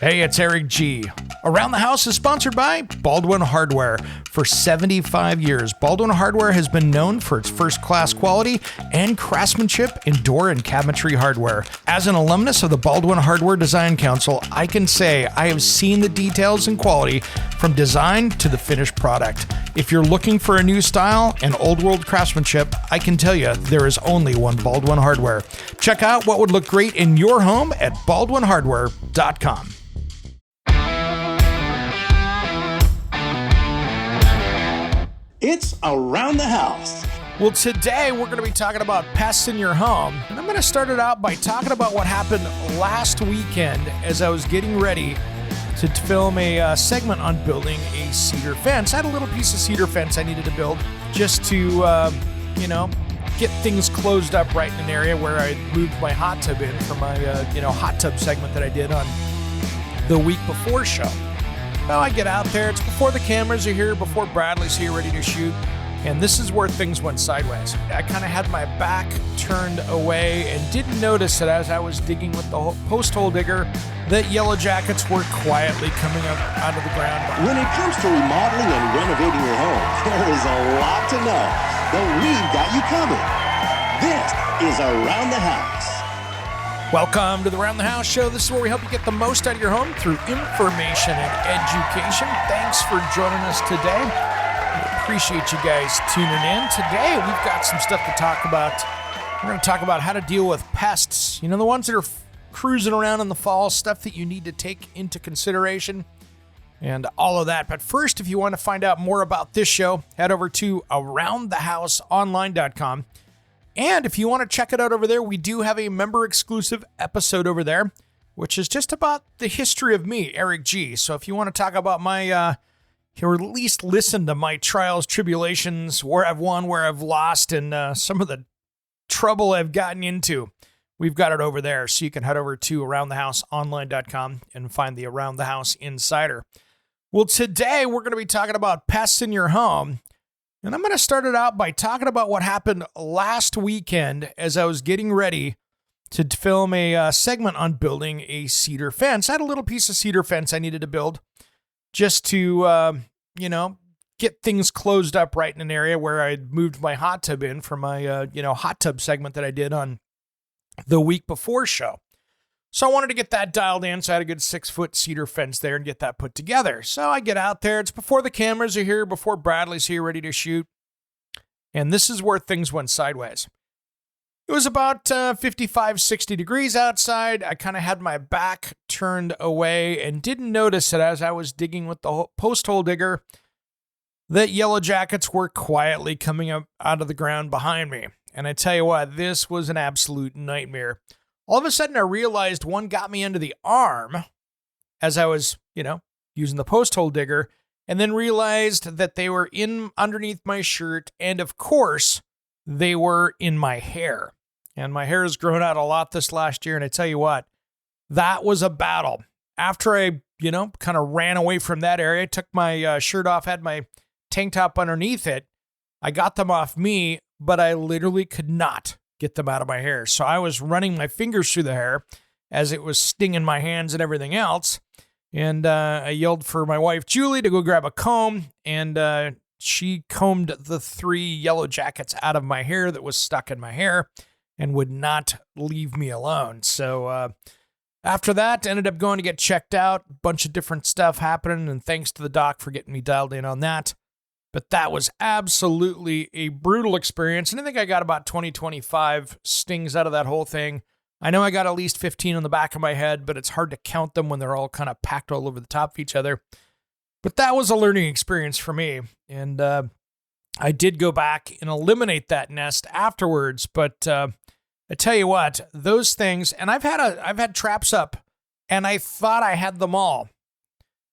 Hey, it's Eric G. Around the House is sponsored by Baldwin Hardware. For 75 years, Baldwin Hardware has been known for its first-class quality and craftsmanship in door and cabinetry hardware. As an alumnus of the Baldwin Hardware Design Council, I can say I have seen the details and quality from design to the finished product. If you're looking for a new style and old-world craftsmanship, I can tell you there is only one Baldwin Hardware. Check out what would look great in your home at baldwinhardware.com. It's Around the House. Well, today we're going to be talking about pests in your home. And I'm going to start it out by talking about what happened last weekend as I was getting ready to film a segment on building a cedar fence. I had a little piece of cedar fence I needed to build just to, get things closed up right in an area where I moved my hot tub in for my, hot tub segment that I did on the week before show. Well, I get out there, it's before the cameras are here, before Bradley's here ready to shoot, and this is where things went sideways. I kind of had my back turned away and didn't notice that as I was digging with the post hole digger, that Yellow Jackets were quietly coming up out of the ground. When it comes to remodeling and renovating your home, there is a lot to know, but we've got you covered. This is Around the House. Welcome to the Around the House show. This is where we help you get the most out of your home through information and education. Thanks for joining us today. We appreciate you guys tuning in. Today, we've got some stuff to talk about. We're going to talk about how to deal with pests. You know, the ones that are cruising around in the fall, stuff that you need to take into consideration and all of that. But first, if you want to find out more about this show, head over to aroundthehouseonline.com. And if you want to check it out over there, we do have a member-exclusive episode over there, which is just about the history of me, Eric G. So if you want to talk about my, or at least listen to my trials, tribulations, where I've won, where I've lost, and some of the trouble I've gotten into, we've got it over there. So you can head over to aroundthehouseonline.com and find the Around the House Insider. Well, today we're going to be talking about pests in your home. And I'm going to start it out by talking about what happened last weekend as I was getting ready to film a segment on building a cedar fence. I had a little piece of cedar fence I needed to build just to, get things closed up right in an area where I moved my hot tub in for my, hot tub segment that I did on the week before show. So I wanted to get that dialed in, so I had a good 6-foot cedar fence there and get that put together. So I get out there, it's before the cameras are here, before Bradley's here ready to shoot, and this is where things went sideways. It was about 55, 60 degrees outside. I kind of had my back turned away and didn't notice that as I was digging with the post hole digger, that Yellow Jackets were quietly coming up out of the ground behind me. And I tell you what, this was an absolute nightmare. All of a sudden, I realized one got me under the arm as I was, using the post hole digger, and then realized that they were in underneath my shirt, and of course, they were in my hair. And my hair has grown out a lot this last year, and I tell you what, that was a battle. After I, kind of ran away from that area, took my shirt off, had my tank top underneath it, I got them off me, but I literally could not get them out of my hair. So I was running my fingers through the hair as it was stinging my hands and everything else. And I yelled for my wife, Julie, to go grab a comb. And she combed the 3 Yellow Jackets out of my hair that was stuck in my hair and would not leave me alone. So after that, ended up going to get checked out. A bunch of different stuff happening. And thanks to the doc for getting me dialed in on that. But that was absolutely a brutal experience. And I think I got about 25 stings out of that whole thing. I know I got at least 15 on the back of my head, but it's hard to count them when they're all kind of packed all over the top of each other. But that was a learning experience for me. And I did go back and eliminate that nest afterwards. But I tell you what, those things, and I've had traps up, and I thought I had them all.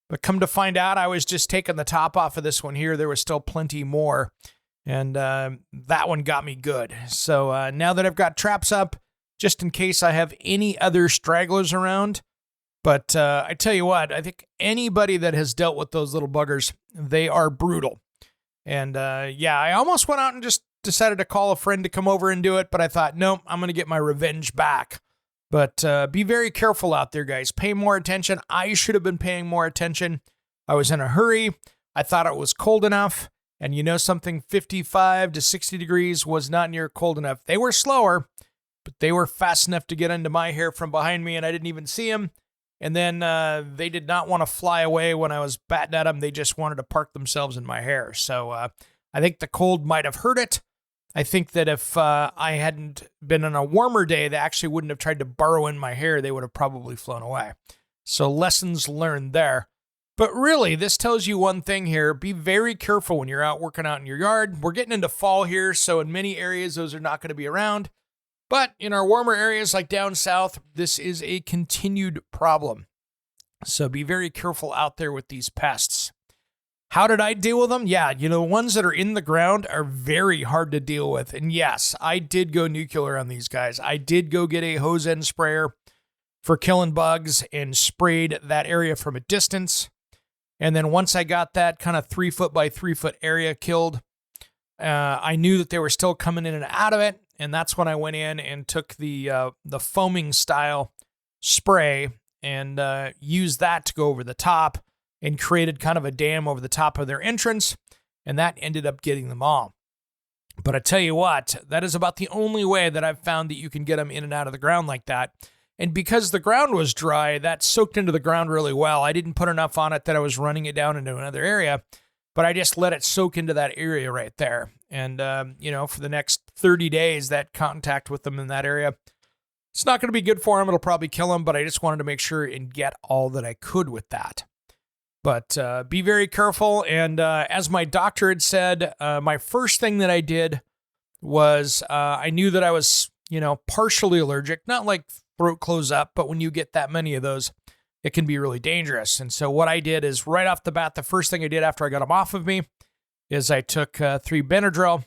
But come to find out, I was just taking the top off of this one here. There was still plenty more. And that one got me good. So now that I've got traps up, just in case I have any other stragglers around. But I tell you what, I think anybody that has dealt with those little buggers, they are brutal. And I almost went out and just decided to call a friend to come over and do it. But I thought, no, I'm going to get my revenge back But be very careful out there, guys. Pay more attention. I should have been paying more attention. I was in a hurry. I thought it was cold enough. And you know something, 55 to 60 degrees was not near cold enough. They were slower, but they were fast enough to get into my hair from behind me, and I didn't even see them. And then they did not want to fly away when I was batting at them. They just wanted to park themselves in my hair. So I think the cold might have hurt it. I think that if I hadn't been on a warmer day, they actually wouldn't have tried to burrow in my hair. They would have probably flown away. So lessons learned there. But really, this tells you one thing here. Be very careful when you're out working out in your yard. We're getting into fall here, so in many areas, those are not going to be around. But in our warmer areas like down south, this is a continued problem. So be very careful out there with these pests. How did I deal with them? Yeah, the ones that are in the ground are very hard to deal with. And yes, I did go nuclear on these guys. I did go get a hose end sprayer for killing bugs and sprayed that area from a distance. And then once I got that kind of 3 foot by 3 foot area killed, I knew that they were still coming in and out of it. And that's when I went in and took the foaming style spray and used that to go over the top and created kind of a dam over the top of their entrance. And that ended up getting them all. But I tell you what, that is about the only way that I've found that you can get them in and out of the ground like that. And because the ground was dry, that soaked into the ground really well. I didn't put enough on it that I was running it down into another area, but I just let it soak into that area right there. And, for the next 30 days, that contact with them in that area, it's not going to be good for them. It'll probably kill them, but I just wanted to make sure and get all that I could with that. But be very careful. And as my doctor had said, my first thing that I did was I knew that I was, partially allergic, not like throat close up, but when you get that many of those, it can be really dangerous. And so what I did is right off the bat, the first thing I did after I got them off of me is I took 3 Benadryl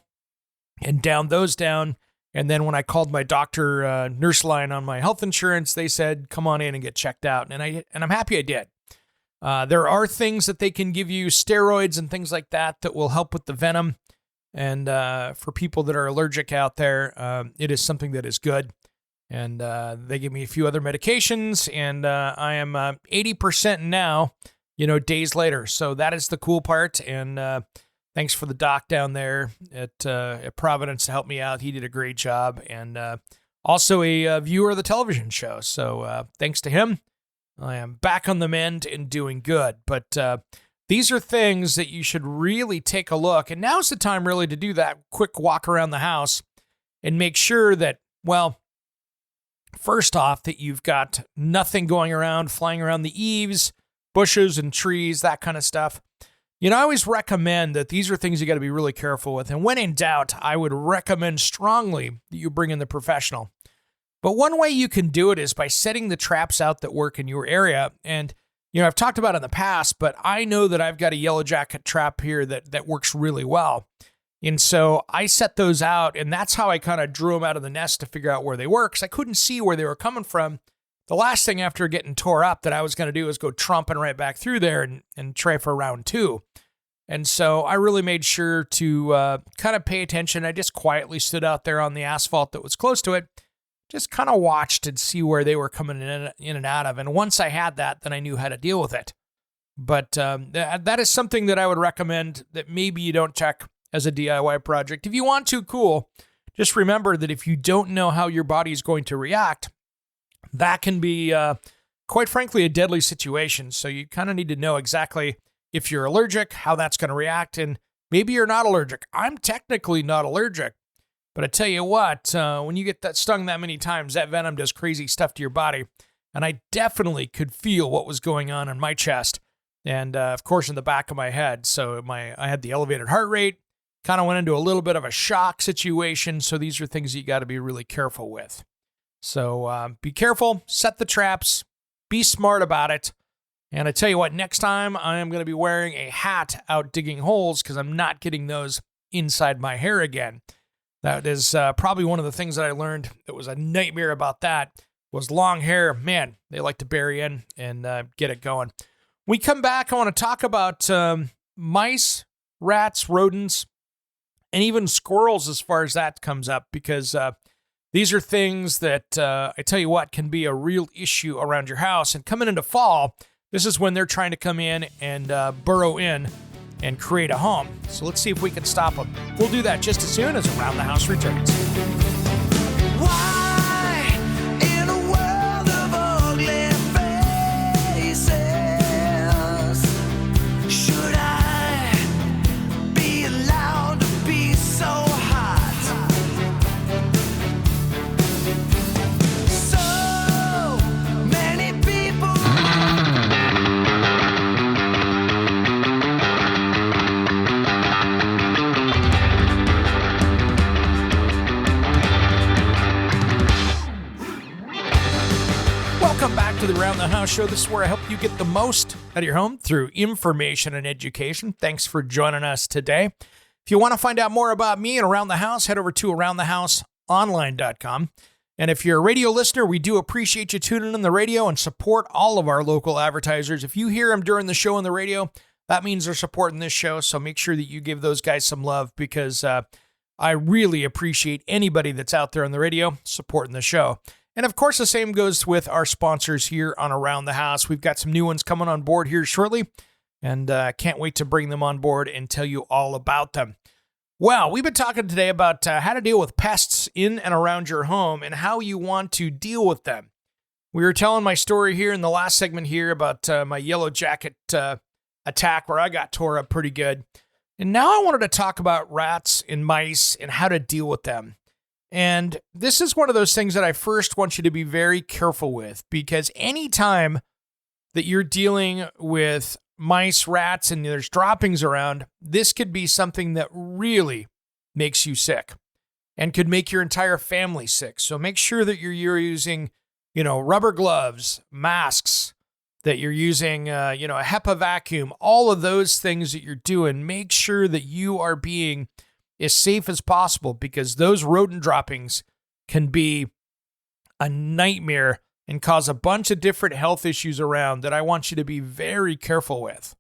and downed those down. And then when I called my doctor nurse line on my health insurance, they said, come on in and get checked out. And I'm happy I did. There are things that they can give you, steroids and things like that will help with the venom. And for people that are allergic out there, it is something that is good. And they gave me a few other medications, and I am 80% now, days later. So that is the cool part. And thanks for the doc down there at Providence to help me out. He did a great job. And also a viewer of the television show. So thanks to him, I am back on the mend and doing good. But these are things that you should really take a look. And now's the time really to do that quick walk around the house and make sure that, first off, that you've got nothing going around, flying around the eaves, bushes and trees, that kind of stuff. I always recommend that these are things you got to be really careful with. And when in doubt, I would recommend strongly that you bring in the professional. But one way you can do it is by setting the traps out that work in your area. And, I've talked about it in the past, but I know that I've got a yellow jacket trap here that works really well. And so I set those out, and that's how I kind of drew them out of the nest to figure out where they were, because I couldn't see where they were coming from. The last thing after getting tore up that I was going to do was go tromping right back through there and try for round 2. And so I really made sure to kind of pay attention. I just quietly stood out there on the asphalt that was close to it, just kind of watched and see where they were coming in and out of. And once I had that, then I knew how to deal with it. But that is something that I would recommend that maybe you don't check as a DIY project. If you want to, cool. Just remember that if you don't know how your body is going to react, that can be, quite frankly, a deadly situation. So you kind of need to know exactly if you're allergic, how that's going to react, and maybe you're not allergic. I'm technically not allergic, but I tell you what, when you get that stung that many times, that venom does crazy stuff to your body. And I definitely could feel what was going on in my chest and, of course, in the back of my head. So I had the elevated heart rate. Kind of went into a little bit of a shock situation. So these are things you got to be really careful with. So be careful, set the traps, be smart about it. And I tell you what, next time I am going to be wearing a hat out digging holes because I'm not getting those inside my hair again. That is probably one of the things that I learned that was a nightmare about that was long hair. Man, they like to bury in and get it going. When we come back, I want to talk about mice, rats, rodents, and even squirrels as far as that comes up, because These are things that I tell you what can be a real issue around your house. And coming into fall, this is when they're trying to come in and burrow in and create a home. So let's see if we can stop them. We'll do that just as soon as Around the House returns. Welcome back to the Around the House show. This is where I help you get the most out of your home through information and education. Thanks for joining us today. If you want to find out more about me and Around the House, head over to aroundthehouseonline.com. And if you're a radio listener, we do appreciate you tuning in the radio and support all of our local advertisers. If you hear them during the show on the radio, that means they're supporting this show. So make sure that you give those guys some love because I really appreciate anybody that's out there on the radio supporting the show. And of course, the same goes with our sponsors here on Around the House. We've got some new ones coming on board here shortly, and can't wait to bring them on board and tell you all about them. Well, we've been talking today about how to deal with pests in and around your home and how you want to deal with them. We were telling my story here in the last segment here about my yellow jacket attack where I got tore up pretty good. And now I wanted to talk about rats and mice and how to deal with them. And this is one of those things that I first want you to be very careful with, because anytime that you're dealing with mice, rats, and there's droppings around, this could be something that really makes you sick and could make your entire family sick. So make sure that you're using, rubber gloves, masks, that you're using, a HEPA vacuum, all of those things that you're doing. Make sure that you are being as safe as possible, because those rodent droppings can be a nightmare and cause a bunch of different health issues around that I want you to be very careful with.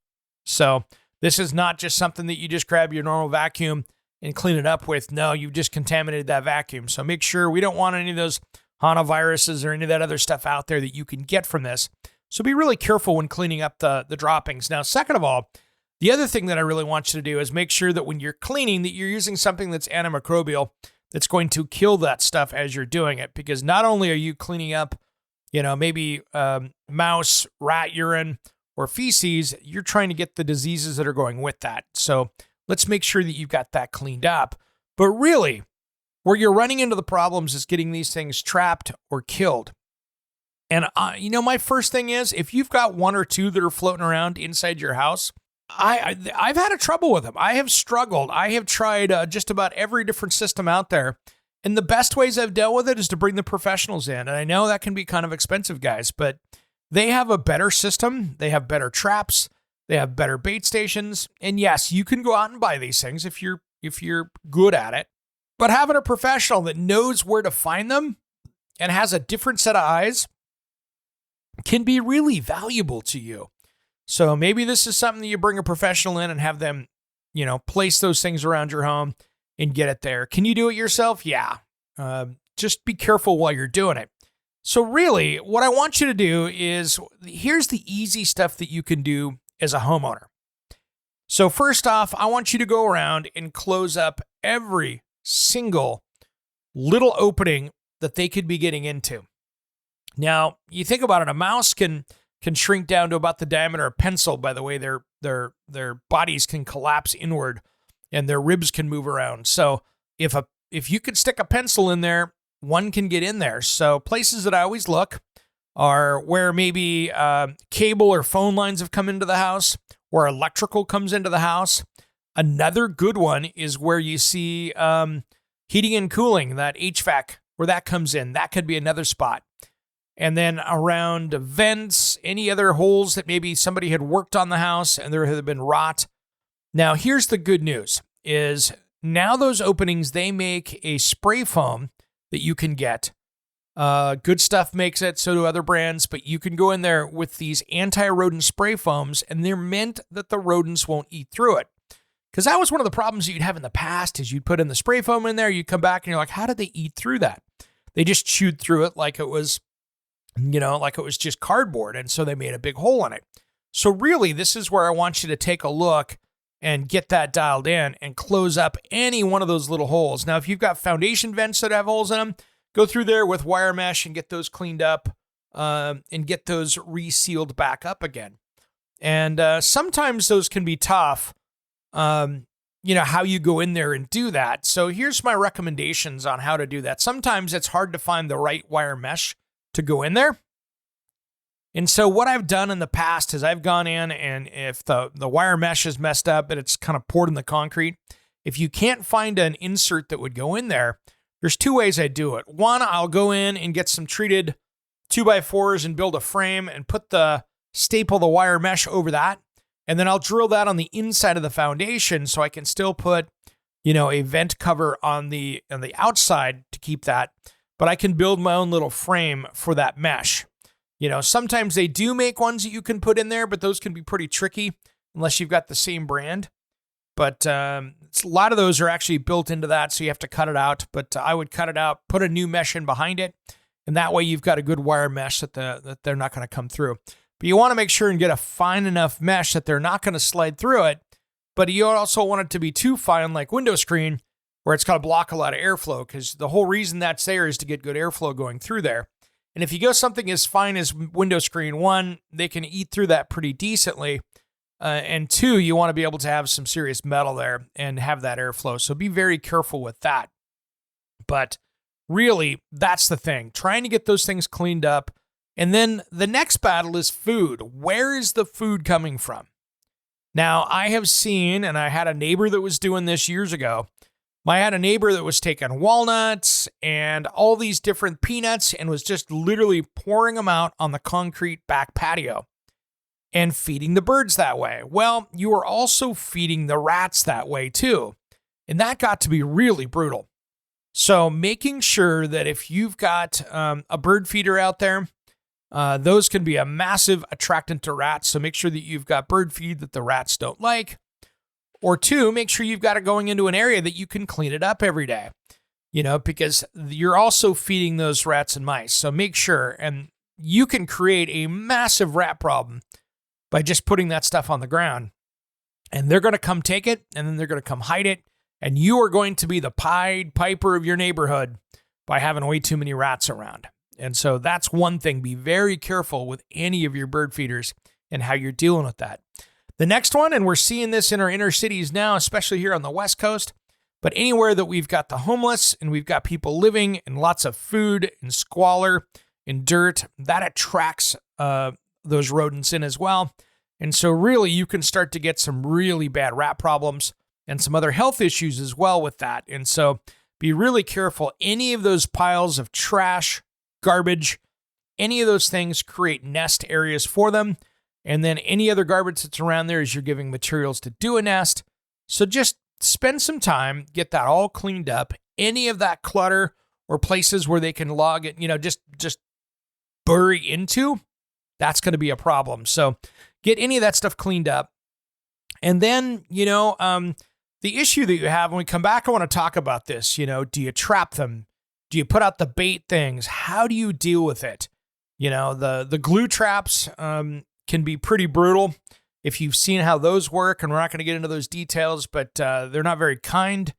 So this is not just something that you just grab your normal vacuum and clean it up with. No, you've just contaminated that vacuum. So make sure we don't want any of those hantaviruses or any of that other stuff out there that you can get from this. So be really careful when cleaning up the droppings. Now, second of all, the other thing that I really want you to do is make sure that when you're cleaning that you're using something that's antimicrobial that's going to kill that stuff as you're doing it, because not only are you cleaning up, maybe mouse, rat urine, or feces, you're trying to get the diseases that are going with that. So let's make sure that you've got that cleaned up. But really, where you're running into the problems is getting these things trapped or killed. And, my first thing is, if you've got one or two that are floating around inside your house, I've had a trouble with them. I have struggled. I have tried just about every different system out there. And the best ways I've dealt with it is to bring the professionals in. And I know that can be kind of expensive, guys, but they have a better system. They have better traps. They have better bait stations. And yes, you can go out and buy these things if you're good at it. But having a professional that knows where to find them and has a different set of eyes can be really valuable to you. So maybe this is something that you bring a professional in and have them, place those things around your home and get it there. Can you do it yourself? Yeah. Just be careful while you're doing it. So really, what I want you to do is, here's the easy stuff that you can do as a homeowner. So first off, I want you to go around and close up every single little opening that they could be getting into. Now, you think about it, a mouse can shrink down to about the diameter of a pencil. By the way, their bodies can collapse inward and their ribs can move around. So if you could stick a pencil in there, one can get in there. So places that I always look are where maybe cable or phone lines have come into the house, where electrical comes into the house. Another good one is where you see heating and cooling, that HVAC, where that comes in. That could be another spot. And then around vents, any other holes that maybe somebody had worked on the house and there had been rot. Now, here's the good news is now those openings, they make a spray foam that you can get. Good Stuff makes it, so do other brands, but you can go in there with these anti-rodent spray foams, and they're meant that the rodents won't eat through it. Because that was one of the problems that you'd have in the past is you'd put in the spray foam in there, you'd come back and you're like, how did they eat through that? They just chewed through it like it was, like it was just cardboard. And so they made a big hole in it. So really, this is where I want you to take a look and get that dialed in and close up any one of those little holes. Now, if you've got foundation vents that have holes in them, go through there with wire mesh and get those cleaned up and get those resealed back up again. And sometimes those can be tough, how you go in there and do that. So here's my recommendations on how to do that. Sometimes it's hard to find the right wire mesh to go in there. And so what I've done in the past is I've gone in, and if the wire mesh is messed up and it's kind of poured in the concrete, if you can't find an insert that would go in there, there's two ways I do it. One, I'll go in and get some treated 2x4s and build a frame and staple the wire mesh over that. And then I'll drill that on the inside of the foundation so I can still put, a vent cover on the outside to keep that. But I can build my own little frame for that mesh. Sometimes they do make ones that you can put in there, but those can be pretty tricky unless you've got the same brand. But a lot of those are actually built into that, so you have to cut it out. But I would cut it out, put a new mesh in behind it, and that way you've got a good wire mesh that they're not going to come through. But you want to make sure and get a fine enough mesh that they're not going to slide through it, but you also want it to be too fine like window screen, where it's going to block a lot of airflow, because the whole reason that's there is to get good airflow going through there. And if you go something as fine as window screen, one, they can eat through that pretty decently. And two, you want to be able to have some serious metal there and have that airflow. So be very careful with that. But really, that's the thing. Trying to get those things cleaned up. And then the next battle is food. Where is the food coming from? Now, I have seen, and I had a neighbor that was doing this years ago. I had a neighbor that was taking walnuts and all these different peanuts and was just literally pouring them out on the concrete back patio and feeding the birds that way. Well, you are also feeding the rats that way too. And that got to be really brutal. So making sure that if you've got a bird feeder out there, those can be a massive attractant to rats. So make sure that you've got bird feed that the rats don't like. Or two, make sure you've got it going into an area that you can clean it up every day, because you're also feeding those rats and mice. So make sure, and you can create a massive rat problem by just putting that stuff on the ground. And they're going to come take it, and then they're going to come hide it. And you are going to be the Pied Piper of your neighborhood by having way too many rats around. And so that's one thing. Be very careful with any of your bird feeders and how you're dealing with that. The next one, and we're seeing this in our inner cities now, especially here on the West Coast, but anywhere that we've got the homeless and we've got people living and lots of food and squalor and dirt, that attracts those rodents in as well. And so really you can start to get some really bad rat problems and some other health issues as well with that. And so be really careful. Any of those piles of trash, garbage, any of those things create nest areas for them. And then any other garbage that's around there is you're giving materials to do a nest. So just spend some time, get that all cleaned up. Any of that clutter or places where they can log it, just bury into, that's going to be a problem. So get any of that stuff cleaned up. And then, the issue that you have when we come back, I want to talk about this. Do you trap them? Do you put out the bait things? How do you deal with it? The glue traps, can be pretty brutal if you've seen how those work, and we're not going to get into those details, but they're not very kind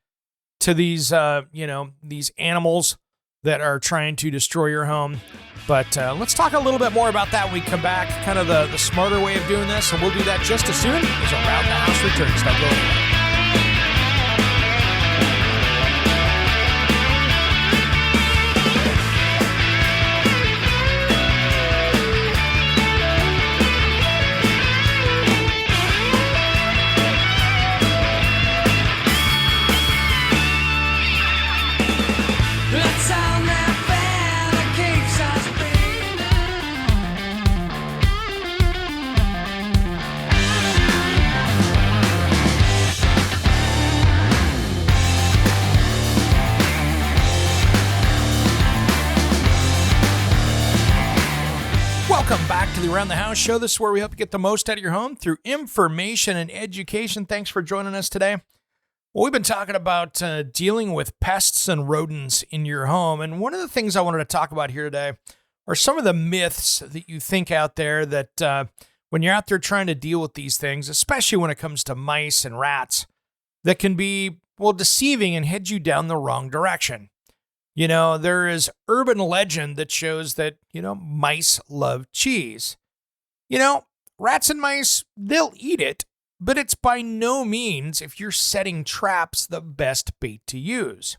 to these animals that are trying to destroy your home. But let's talk a little bit more about that when we come back, kind of the smarter way of doing this, and we'll do that just as soon as Around the House returns. Don't go anywhere. Welcome back to the Around the House show. This is where we help you get the most out of your home through information and education. Thanks for joining us today. Well, we've been talking about dealing with pests and rodents in your home. And one of the things I wanted to talk about here today are some of the myths that you think out there that when you're out there trying to deal with these things, especially when it comes to mice and rats, that can be, well, deceiving and head you down the wrong direction. You know, there is urban legend that shows that, mice love cheese. Rats and mice, they'll eat it. But it's by no means, if you're setting traps, the best bait to use.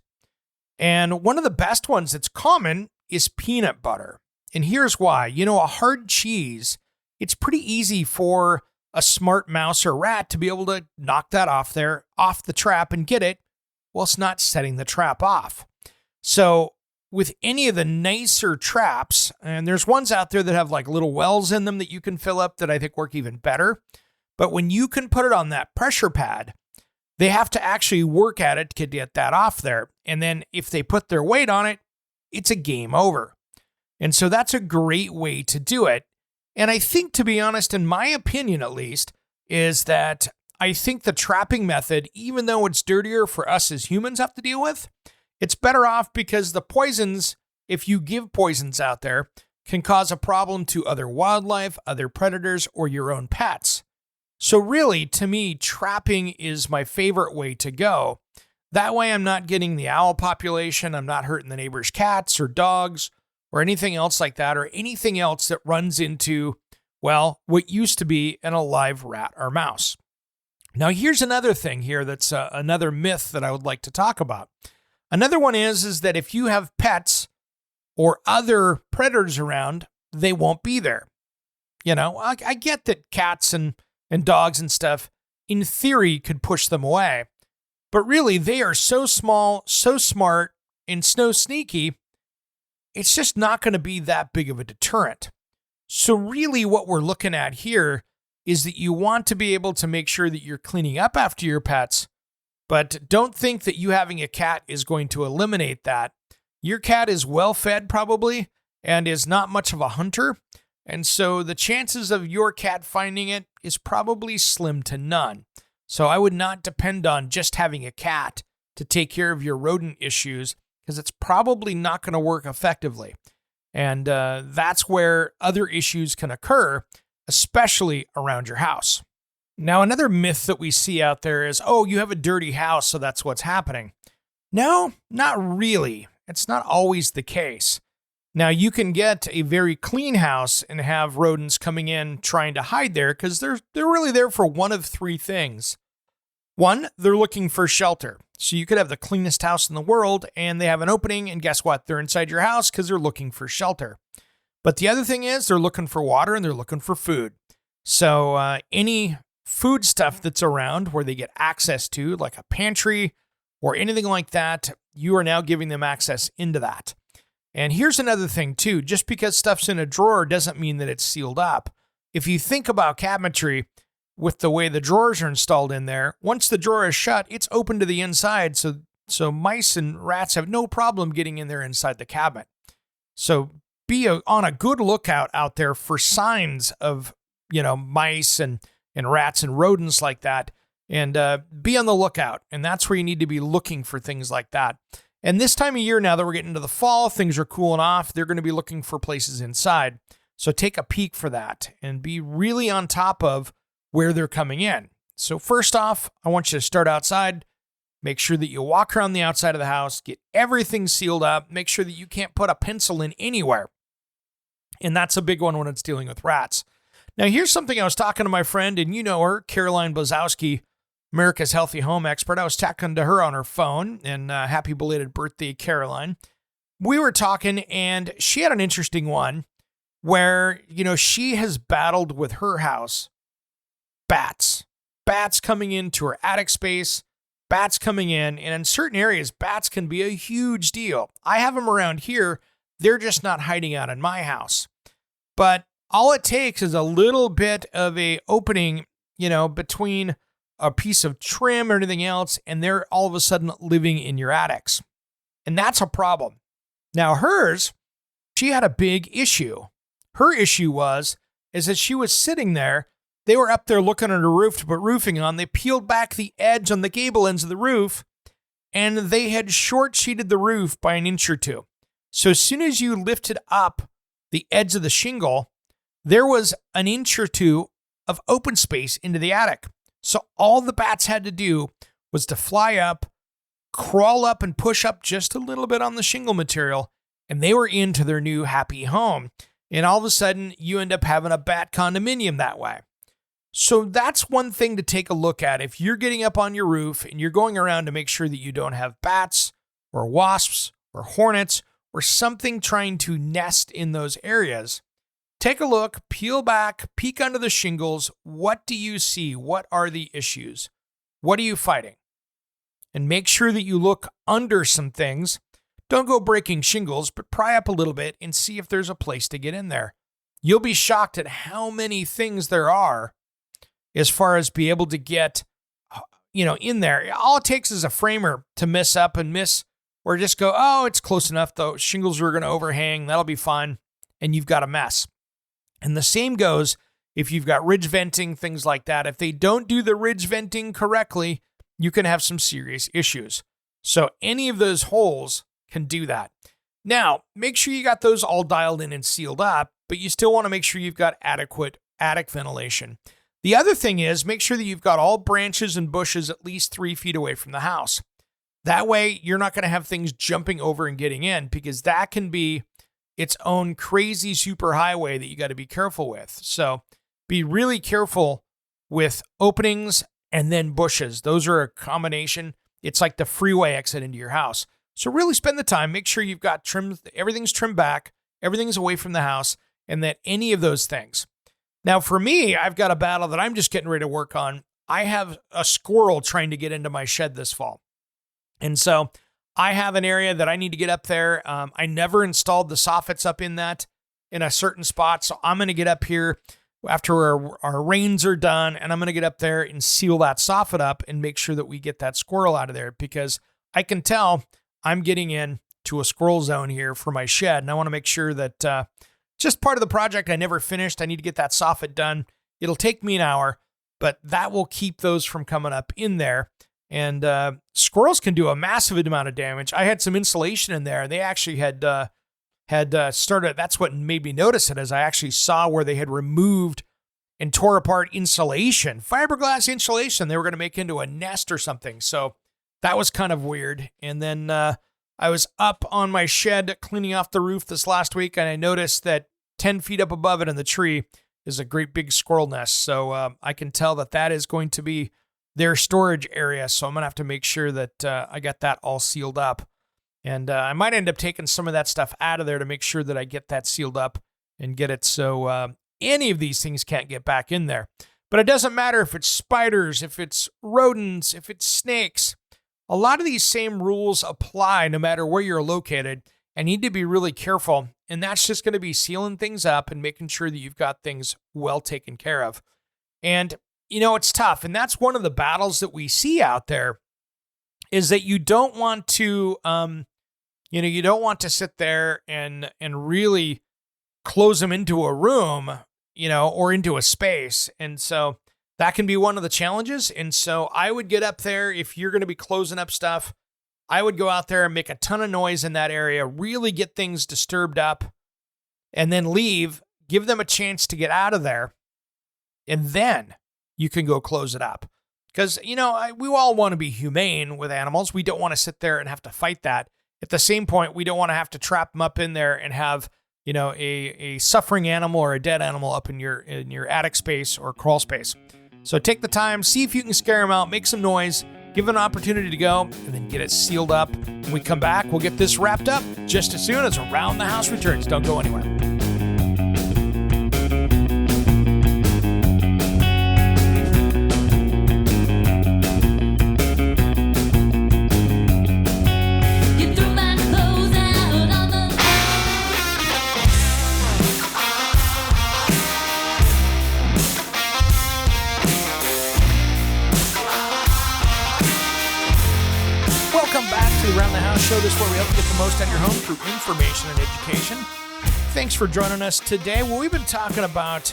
And one of the best ones that's common is peanut butter. And here's why. A hard cheese, it's pretty easy for a smart mouse or rat to be able to knock that off the trap and get it whilst not setting the trap off. So with any of the nicer traps, and there's ones out there that have like little wells in them that you can fill up that I think work even better. But when you can put it on that pressure pad, they have to actually work at it to get that off there. And then if they put their weight on it, it's a game over. And so that's a great way to do it. And I think, to be honest, in my opinion at least, is that I think the trapping method, even though it's dirtier for us as humans have to deal with, it's better off because the poisons, if you give poisons out there, can cause a problem to other wildlife, other predators, or your own pets. So really, to me, trapping is my favorite way to go. That way I'm not getting the owl population, I'm not hurting the neighbor's cats or dogs or anything else like that, or anything else that runs into, well, what used to be an alive rat or mouse. Now, here's another thing here that's another myth that I would like to talk about. Another one is that if you have pets or other predators around, they won't be there. I get that cats and dogs and stuff, in theory, could push them away. But really, they are so small, so smart, and so sneaky, it's just not going to be that big of a deterrent. So really what we're looking at here is that you want to be able to make sure that you're cleaning up after your pets, but don't think that you having a cat is going to eliminate that. Your cat is well fed probably and is not much of a hunter. And so the chances of your cat finding it is probably slim to none. So I would not depend on just having a cat to take care of your rodent issues because it's probably not going to work effectively. And that's where other issues can occur, especially around your house. Now, another myth that we see out there is, you have a dirty house, so that's what's happening. No, not really. It's not always the case. Now, you can get a very clean house and have rodents coming in trying to hide there because they're really there for one of three things. One, they're looking for shelter. So you could have the cleanest house in the world and they have an opening, and guess what? They're inside your house because they're looking for shelter. But the other thing is they're looking for water and they're looking for food. So any food stuff that's around where they get access to, like a pantry or anything like that, you are now giving them access into that. And here's another thing too, just because stuff's in a drawer doesn't mean that it's sealed up. If you think about cabinetry with the way the drawers are installed in there, once the drawer is shut, it's open to the inside. So mice and rats have no problem getting in there inside the cabinet. So be on a good lookout out there for signs of, mice and rats and rodents like that. And be on the lookout. And that's where you need to be looking for things like that. And this time of year, now that we're getting into the fall, things are cooling off. They're going to be looking for places inside. So take a peek for that and be really on top of where they're coming in. So first off, I want you to start outside. Make sure that you walk around the outside of the house, get everything sealed up, make sure that you can't put a pencil in anywhere. And that's a big one when it's dealing with rats. Now, here's something I was talking to my friend, and you know her, Caroline Blazowski, America's Healthy Home Expert. I was talking to her on her phone, and happy belated birthday, Caroline. We were talking, and she had an interesting one where, she has battled with her house bats. Bats coming into her attic space, bats coming in, and in certain areas, bats can be a huge deal. I have them around here. They're just not hiding out in my house. But all it takes is a little bit of a opening, between a piece of trim or anything else, and they're all of a sudden living in your attics. And that's a problem. Now hers, she had a big issue. Her issue is that she was sitting there they were up there looking at a roof to put roofing on. They peeled back the edge on the gable ends of the roof, and they had short-sheeted the roof by an inch or two. So as soon as you lifted up the edge of the shingle, there was an inch or two of open space into the attic. So all the bats had to do was to fly up, crawl up, and push up just a little bit on the shingle material, and they were into their new happy home. And all of a sudden, you end up having a bat condominium that way. So that's one thing to take a look at. If you're getting up on your roof and you're going around to make sure that you don't have bats or wasps or hornets or something trying to nest in those areas, take a look, peel back, peek under the shingles. What do you see? What are the issues? What are you fighting? And make sure that you look under some things. Don't go breaking shingles, but pry up a little bit and see if there's a place to get in there. You'll be shocked at how many things there are as far as be able to get, in there. All it takes is a framer to miss up and miss, or just go, oh, it's close enough, though. Shingles are going to overhang. That'll be fine. And you've got a mess. And the same goes if you've got ridge venting, things like that. If they don't do the ridge venting correctly, you can have some serious issues. So any of those holes can do that. Now, make sure you got those all dialed in and sealed up, but you still want to make sure you've got adequate attic ventilation. The other thing is make sure that you've got all branches and bushes at least 3 feet away from the house. That way, you're not going to have things jumping over and getting in, because that can be its own crazy super highway that you got to be careful with. So be really careful with openings and then bushes. Those are a combination. It's like the freeway exit into your house. So really spend the time, make sure you've got everything's trimmed back, everything's away from the house, and that any of those things. Now for me, I've got a battle that I'm just getting ready to work on. I have a squirrel trying to get into my shed this fall. And so I have an area that I need to get up there. I never installed the soffits up in a certain spot. So I'm going to get up here after our rains are done, and I'm going to get up there and seal that soffit up and make sure that we get that squirrel out of there, because I can tell I'm getting into a squirrel zone here for my shed. And I want to make sure that just part of the project I never finished. I need to get that soffit done. It'll take me an hour, but that will keep those from coming up in there. And squirrels can do a massive amount of damage. I had some insulation in there. They actually had started. That's what made me notice it, as I actually saw where they had removed and tore apart insulation, fiberglass insulation. They were going to make into a nest or something. So that was kind of weird. And then I was up on my shed cleaning off the roof this last week, and I noticed that 10 feet up above it in the tree is a great big squirrel nest. So I can tell that is going to be their storage area. So I'm going to have to make sure that I got that all sealed up. And I might end up taking some of that stuff out of there to make sure that I get that sealed up and get it so any of these things can't get back in there. But it doesn't matter if it's spiders, if it's rodents, if it's snakes. A lot of these same rules apply no matter where you're located. I need to be really careful. And that's just going to be sealing things up and making sure that you've got things well taken care of. And, it's tough. And that's one of the battles that we see out there, is that you don't want to, you don't want to sit there and really close them into a room, or into a space. And so that can be one of the challenges. And so I would get up there, if you're going to be closing up stuff, I would go out there and make a ton of noise in that area, really get things disturbed up, and then leave, give them a chance to get out of there. And then you can go close it up. Because, we all want to be humane with animals. We don't want to sit there and have to fight that. At the same point, we don't want to have to trap them up in there and have, a suffering animal or a dead animal up in your attic space or crawl space. So take the time, see if you can scare them out, make some noise, give them an opportunity to go, and then get it sealed up. When we come back, we'll get this wrapped up just as soon as Around the House returns. Don't go anywhere. Around the House show. This is where we help you get the most out of your home through information and education. Thanks for joining us today. Well, we've been talking about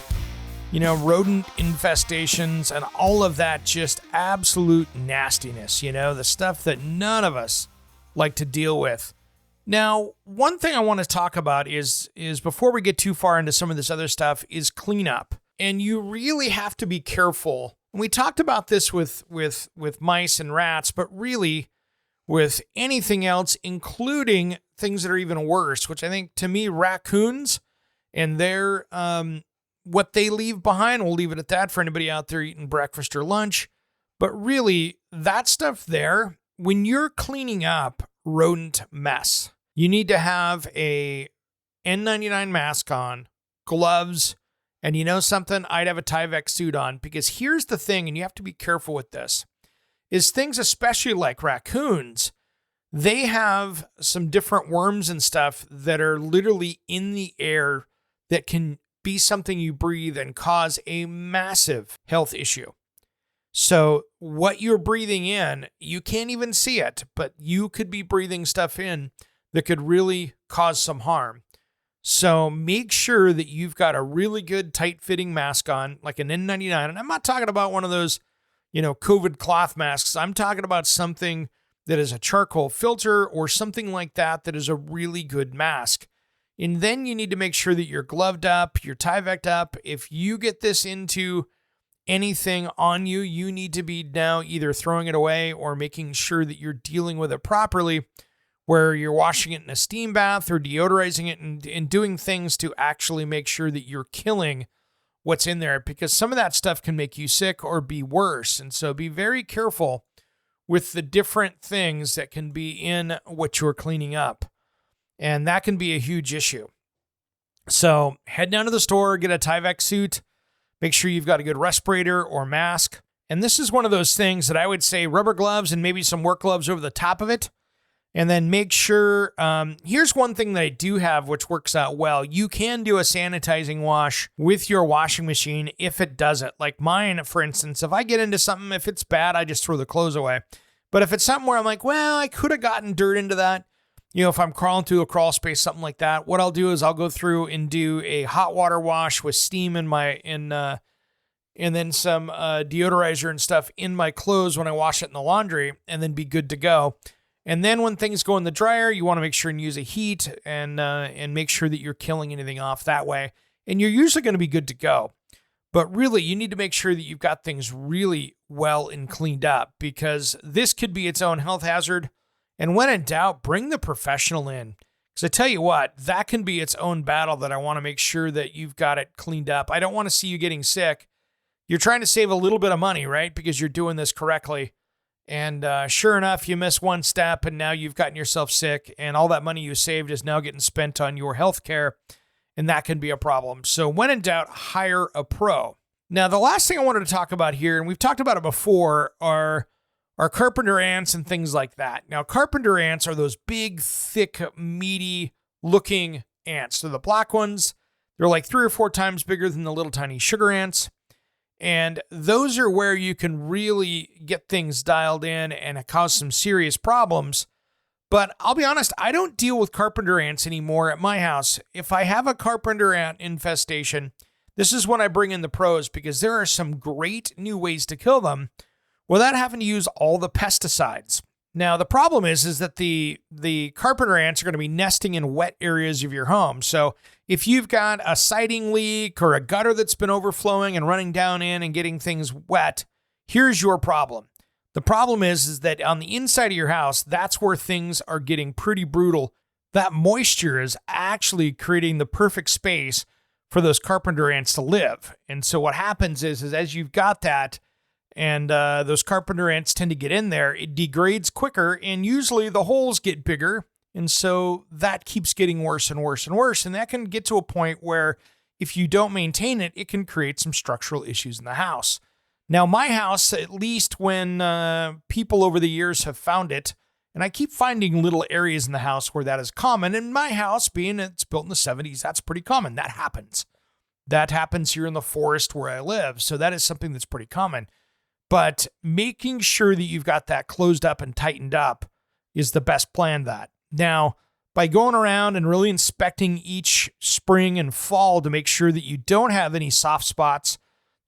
rodent infestations and all of that, just absolute nastiness, the stuff that none of us like to deal with. Now, one thing I want to talk about is before we get too far into some of this other stuff is cleanup. And you really have to be careful. And we talked about this with mice and rats, but really with anything else, including things that are even worse, which I think to me, raccoons and their what they leave behind, we'll leave it at that for anybody out there eating breakfast or lunch. But really, that stuff there, when you're cleaning up rodent mess, you need to have a N95 mask on, gloves, and you know something? I'd have a Tyvek suit on, because here's the thing, and you have to be careful with this, is things especially like raccoons, they have some different worms and stuff that are literally in the air that can be something you breathe and cause a massive health issue. So what you're breathing in, you can't even see it, but you could be breathing stuff in that could really cause some harm. So make sure that you've got a really good tight-fitting mask on, like an N95. And I'm not talking about one of those, COVID cloth masks. I'm talking about something that is a charcoal filter or something like that is a really good mask. And then you need to make sure that you're gloved up, you're Tyvek'd up. If you get this into anything on you, you need to be now either throwing it away or making sure that you're dealing with it properly, where you're washing it in a steam bath or deodorizing it and doing things to actually make sure that you're killing what's in there, because some of that stuff can make you sick or be worse. And so be very careful with the different things that can be in what you're cleaning up. And that can be a huge issue. So head down to the store, get a Tyvek suit, make sure you've got a good respirator or mask. And this is one of those things that I would say rubber gloves and maybe some work gloves over the top of it. And then make sure, here's one thing that I do have, which works out well. You can do a sanitizing wash with your washing machine if it does it. Like mine, for instance, if I get into something, if it's bad, I just throw the clothes away. But if it's something where I'm like, well, I could have gotten dirt into that, if I'm crawling through a crawl space, something like that, what I'll do is I'll go through and do a hot water wash with steam and then some deodorizer and stuff in my clothes when I wash it in the laundry, and then be good to go. And then when things go in the dryer, you want to make sure and use a heat and make sure that you're killing anything off that way. And you're usually going to be good to go. But really, you need to make sure that you've got things really well and cleaned up, because this could be its own health hazard. And when in doubt, bring the professional in. Because I tell you what, that can be its own battle that I want to make sure that you've got it cleaned up. I don't want to see you getting sick. You're trying to save a little bit of money, right? Because you're doing this correctly. And sure enough, you miss one step and now you've gotten yourself sick, and all that money you saved is now getting spent on your health care, and that can be a problem. So when in doubt, hire a pro. Now, the last thing I wanted to talk about here, and we've talked about it before, are carpenter ants and things like that. Now, carpenter ants are those big, thick, meaty looking ants. They're the black ones. They're like 3 or 4 times bigger than the little tiny sugar ants. And those are where you can really get things dialed in and cause some serious problems. But I'll be honest, I don't deal with carpenter ants anymore at my house. If I have a carpenter ant infestation, this is when I bring in the pros, because there are some great new ways to kill them without having to use all the pesticides. Now, the problem is that the carpenter ants are going to be nesting in wet areas of your home. So if you've got a siding leak or a gutter that's been overflowing and running down in and getting things wet, here's your problem. The problem is that on the inside of your house, that's where things are getting pretty brutal. That moisture is actually creating the perfect space for those carpenter ants to live. And so what happens is as you've got that, and those carpenter ants tend to get in there, it degrades quicker, and usually the holes get bigger. And so that keeps getting worse and worse and worse. And that can get to a point where if you don't maintain it, it can create some structural issues in the house. Now, my house, at least when people over the years have found it, and I keep finding little areas in the house where that is common. And my house, being it's built in the 70s, that's pretty common. That happens. That happens here in the forest where I live. So that is something that's pretty common. But making sure that you've got that closed up and tightened up is the best plan. That now, by going around and really inspecting each spring and fall to make sure that you don't have any soft spots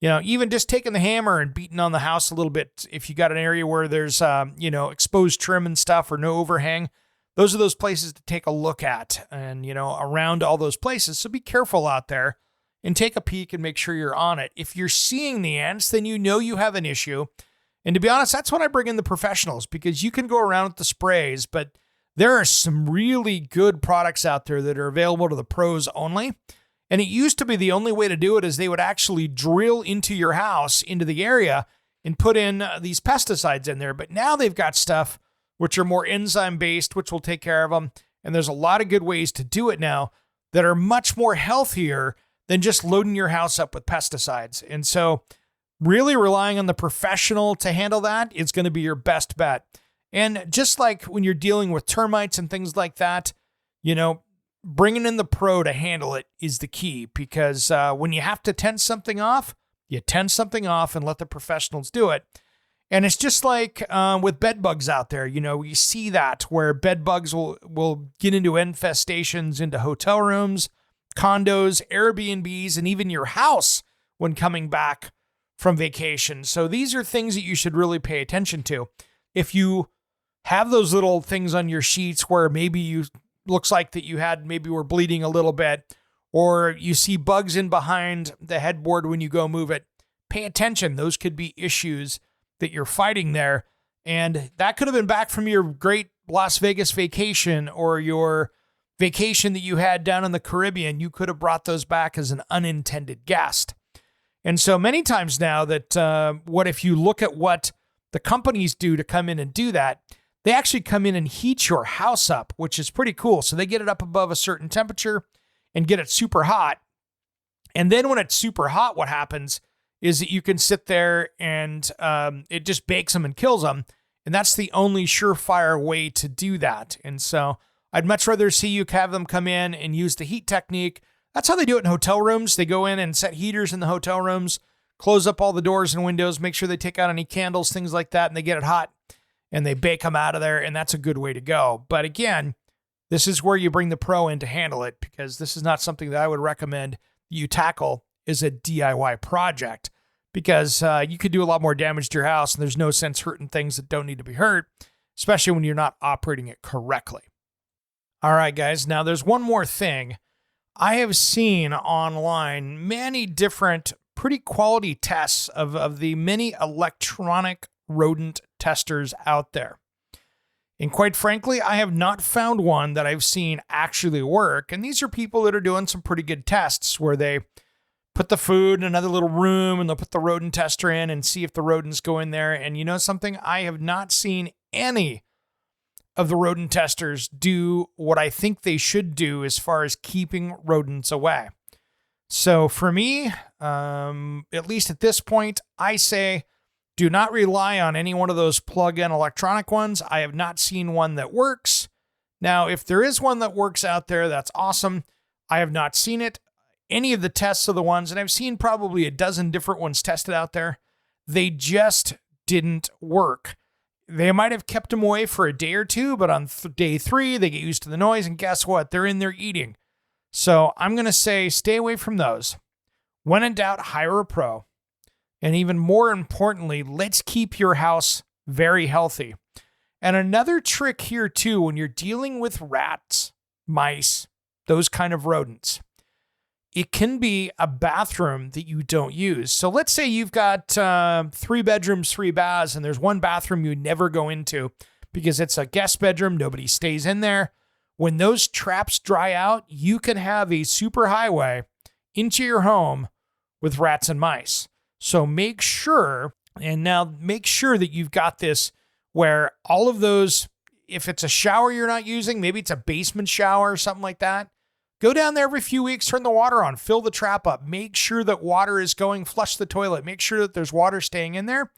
Even just taking the hammer and beating on the house a little bit. If you got an area where there's, exposed trim and stuff or no overhang, those are those places to take a look at and, around all those places. So be careful out there and take a peek and make sure you're on it. If you're seeing the ants, then you have an issue. And to be honest, that's when I bring in the professionals, because you can go around with the sprays, but there are some really good products out there that are available to the pros only. And it used to be the only way to do it is they would actually drill into your house, into the area, and put in these pesticides in there. But now they've got stuff which are more enzyme-based, which will take care of them. And there's a lot of good ways to do it now that are much more healthier than just loading your house up with pesticides. And so really relying on the professional to handle that is going to be your best bet. And just like when you're dealing with termites and things like that, bringing in the pro to handle it is the key, because when you have to tense something off, you tense something off and let the professionals do it. And it's just like with bed bugs out there. You see that where bed bugs will get into infestations into hotel rooms, condos, Airbnbs, and even your house when coming back from vacation. So these are things that you should really pay attention to. If you have those little things on your sheets where maybe you looks like that you were bleeding a little bit, or you see bugs in behind the headboard when you go move it, pay attention. Those could be issues that you're fighting there. And that could have been back from your great Las Vegas vacation or your vacation that you had down in the Caribbean. You could have brought those back as an unintended guest. And so many times now that what if you look at what the companies do to come in and do that, they actually come in and heat your house up, which is pretty cool. So they get it up above a certain temperature and get it super hot. And then when it's super hot, what happens is that you can sit there and it just bakes them and kills them. And that's the only surefire way to do that. And so I'd much rather see you have them come in and use the heat technique. That's how they do it in hotel rooms. They go in and set heaters in the hotel rooms, close up all the doors and windows, make sure they take out any candles, things like that, and they get it hot and they bake them out of there. And that's a good way to go. But again, this is where you bring the pro in to handle it, because this is not something that I would recommend you tackle as a DIY project, because you could do a lot more damage to your house, and there's no sense hurting things that don't need to be hurt, especially when you're not operating it correctly. All right, guys. Now there's one more thing. I have seen online many different pretty quality tests of the many electronic rodent testers out there. And quite frankly, I have not found one that I've seen actually work. And these are people that are doing some pretty good tests where they put the food in another little room and they'll put the rodent tester in and see if the rodents go in there. And you know something? I have not seen any of the rodent testers do what I think they should do as far as keeping rodents away. So for me, at least at this point, I say do not rely on any one of those plug-in electronic ones. I have not seen one that works. Now, if there is one that works out there, that's awesome. I have not seen it. Any of the tests of the ones, and I've seen probably a dozen different ones tested out there, they just didn't work. They might have kept them away for a day or two, but on day 3, they get used to the noise, and guess what? They're in there eating. So I'm going to say stay away from those. When in doubt, hire a pro. And even more importantly, let's keep your house very healthy. And another trick here too, when you're dealing with rats, mice, those kind of rodents, it can be a bathroom that you don't use. So let's say you've got 3 bedrooms, 3 baths, and there's one bathroom you never go into because it's a guest bedroom. Nobody stays in there. When those traps dry out, you can have a super highway into your home with rats and mice. So make sure that you've got this where all of those, if it's a shower you're not using, maybe it's a basement shower or something like that, go down there every few weeks, turn the water on, fill the trap up, make sure that water is going, flush the toilet, make sure that there's water staying in there,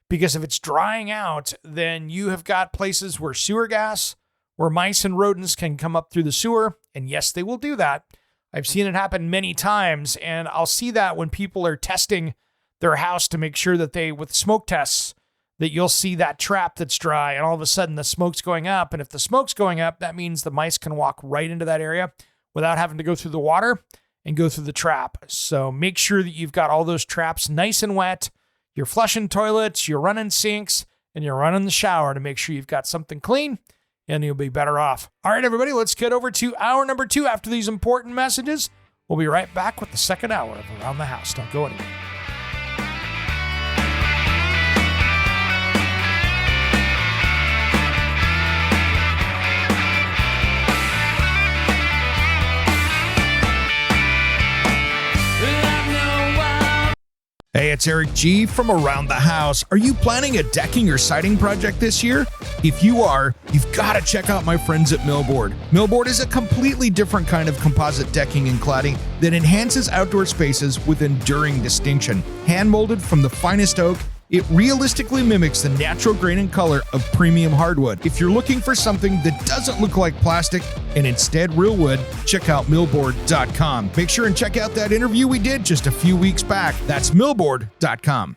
because if it's drying out, then you have got places where sewer gas, where mice and rodents can come up through the sewer, and yes, they will do that. I've seen it happen many times, and I'll see that when people are testing their house to make sure that with smoke tests, that you'll see that trap that's dry, and all of a sudden the smoke's going up, and if the smoke's going up, that means the mice can walk right into that area without having to go through the water, and go through the trap. So make sure that you've got all those traps nice and wet. You're flushing toilets, you're running sinks, and you're running the shower to make sure you've got something clean, and you'll be better off. All right, everybody, let's get over to hour number 2 after these important messages. We'll be right back with the second hour of Around the House. Don't go anywhere. Hey, it's Eric G. from Around the House. Are you planning a decking or siding project this year? If you are, you've got to check out my friends at Millboard. Millboard is a completely different kind of composite decking and cladding that enhances outdoor spaces with enduring distinction. Hand-molded from the finest oak, it realistically mimics the natural grain and color of premium hardwood. If you're looking for something that doesn't look like plastic and instead real wood, check out Millboard.com. Make sure and check out that interview we did just a few weeks back. That's Millboard.com.